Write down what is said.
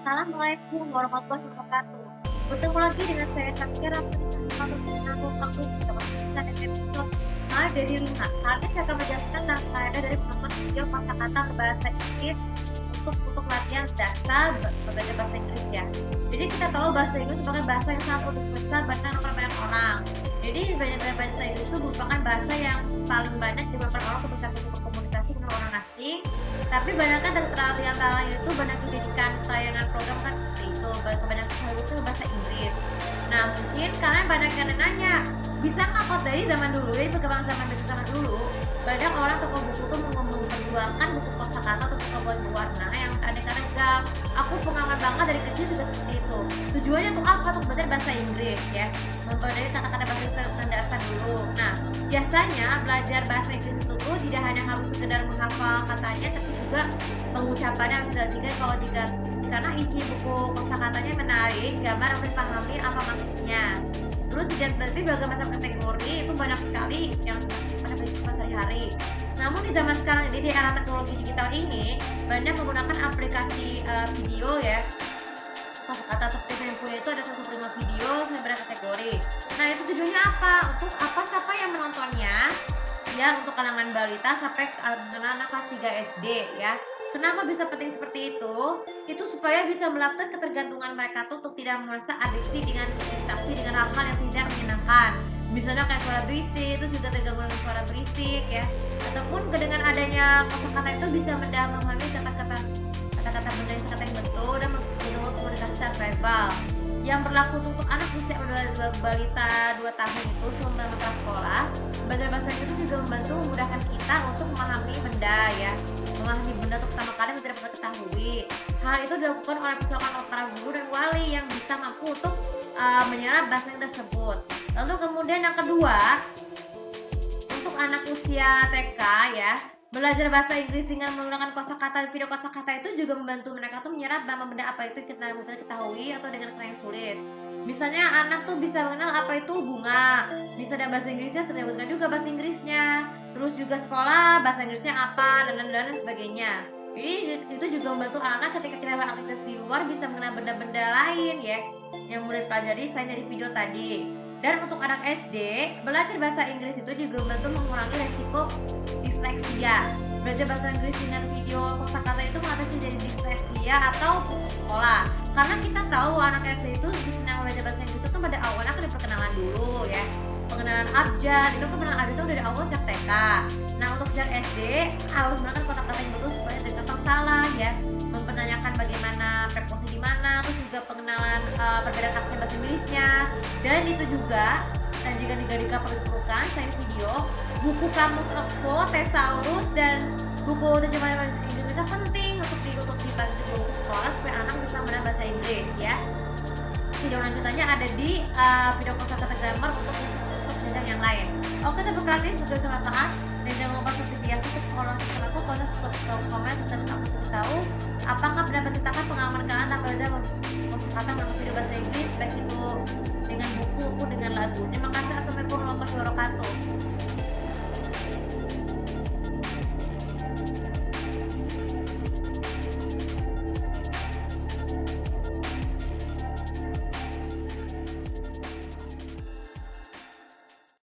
Assalamualaikum warahmatullahi wabarakatuh. Bertemu lagi dengan saya Syakira aku bisa episode A dari Luna. Kali ini saya akan menjelaskan tentang faedah dari menonton video kosakata berbahasa Inggris untuk latihan dasar belajar bahasa Inggris ya. Jadi kita tahu bahasa Inggris merupakan bahasa yang sangat besar banyak orang. Jadi bahasa Inggris itu merupakan bahasa yang paling banyak digunakan orang ketika berkomunikasi dengan orang asing. Tapi banyak kan di antara itu banyak dijadikan tayangan program kan seperti itu. Kebanyakan hal itu bahasa Inggris. Nah mungkin kalian banyak yang nanya, bisa nggak kok dari zaman dulu, dari perkembangan zaman dulu banyak orang toko buku tuh memperjualkan buku kosakata atau buku berwarna yang kadang-kadang aku pengalaman banget dari kecil juga seperti itu. Tujuannya untuk apa? Untuk belajar bahasa Inggris ya, mempelajari kata-kata bahasa Inggris dasar dulu. Nah biasanya belajar bahasa Inggris itu tuh tidak hanya harus sekedar menghafal katanya, tapi juga pengucapannya harus diperhatikan karena isi buku kosakatanya menarik, gambar harus dipahami apa maksudnya. Terus tapi berbagai macam kategori itu banyak sekali yang pada kehidupan sehari-hari. Namun di zaman sekarang ini, di era teknologi digital ini, banyak menggunakan aplikasi video ya. Kosakata seperti yang punya itu ada 105 video sampai kategori. Nah itu tujuannya apa? Untuk siapa yang menontonnya? Ya untuk kalangan balita sampai anak kelas 3 SD ya. Kenapa bisa penting seperti itu? Itu supaya bisa melakukan ketergantungan mereka tuh untuk tidak merasa adiksi dengan distraksi dengan hal-hal yang tidak menyenangkan. Misalnya kayak suara berisik, itu juga terganggu dengan suara berisik ya. Ataupun dengan adanya kosakata itu bisa memahami kata-kata yang betul dan menggunakan komunikasi secara verbal. Yang berlaku untuk anak usia balita 2 tahun itu selama masa sekolah, belajar bahasa Inggris itu juga membantu memudahkan kita untuk memahami benda ya. Memahami benda untuk pertama kali yang tidak pernah ketahui. Hal itu dilakukan oleh para guru dan wali yang bisa mampu untuk menyerap bahasa yang tersebut. Lalu kemudian yang kedua, untuk anak usia TK ya, belajar bahasa Inggris dengan menggunakan kosakata, video kosakata itu juga membantu mereka tuh menyerap benda apa itu kita mungkin ketahui atau dengan kata yang sulit. Misalnya anak tuh bisa mengenal apa itu bunga, bisa ada bahasa Inggrisnya, disebutkan juga bahasa Inggrisnya. Terus juga sekolah bahasa Inggrisnya apa dan sebagainya. Jadi itu juga membantu anak-anak ketika kita beraktivitas di luar bisa mengenal benda-benda lain ya yang mudah dipelajari selain dari video tadi. Dan untuk anak SD, belajar bahasa Inggris itu juga membantu mengurangi resiko disleksia. Belajar bahasa Inggris dengan video kosakata itu mengatasi dari disleksia atau putus sekolah. Karena kita tahu anak SD itu senang belajar bahasa Inggris itu kan pada awalnya kan perkenalan dulu ya. Pengenalan abjad itu kan pengenalan itu dari awal sejak TK. Nah untuk sejak SD harus menggunakan kata-kata yang betul supaya tidak gampang salah ya. Mempertanyakan bagaimana preposisi di mana, terus juga pengenalan perbedaan aksen bahasa Inggrisnya. Dan itu juga dan jika diperlukan selain video, buku kamus Oxford, Thesaurus dan buku terjemahan bahasa Indonesia penting untuk dibantu buku sekolah supaya anak bisa belajar bahasa Inggris ya. Video lanjutannya ada di video kosakata grammar untuk jenjang yang lain. Oke, terima kasih sudah bermanfaat dan jangan lupa seperti biasa untuk follow aku, komen serta aku sudah tahu apakah benar menceritakan pengalaman kalian tentang belajar kosakata melalui video bahasa Inggris baik itu dengan buku maupun dengan lagu. Terima kasih. Assalamualaikum warahmatullahi wabarakatuh.